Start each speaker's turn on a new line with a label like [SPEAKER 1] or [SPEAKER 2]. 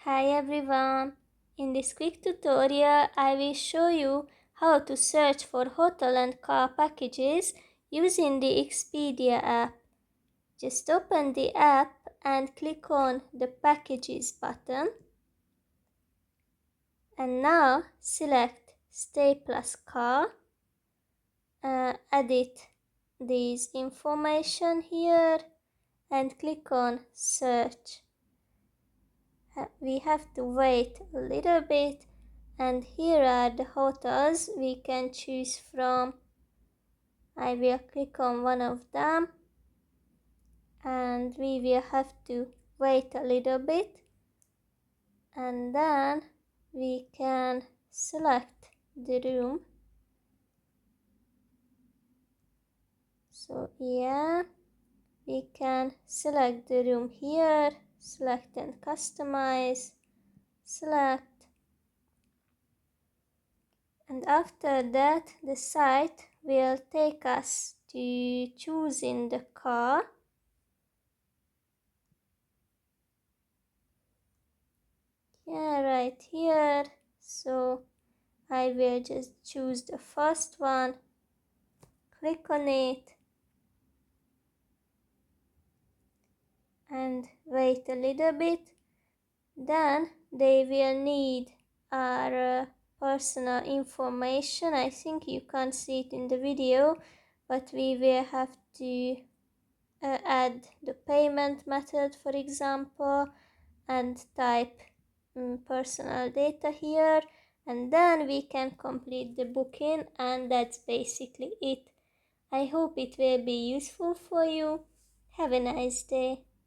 [SPEAKER 1] Hi everyone! In this quick tutorial I will show you how to search for hotel and car packages using the Expedia app. Just open the app and click on the packages button. And now select stay plus car. Edit this information here and click on search. We have to wait a little bit, and here are the hotels we can choose from. I will click on one of them and we will have to wait a little bit, and then we can select the room. So yeah, we can select the room here, select and customize, select. And after that, the site will take us to choosing the car. Yeah, right here. So I will just choose the first one, click on it, and wait a little bit. Then they will need our personal information. I think you can't see it in the video, but we will have to add the payment method, for example, and type personal data here, and then we can complete the booking, and that's basically it. I hope it will be useful for you. Have a nice day.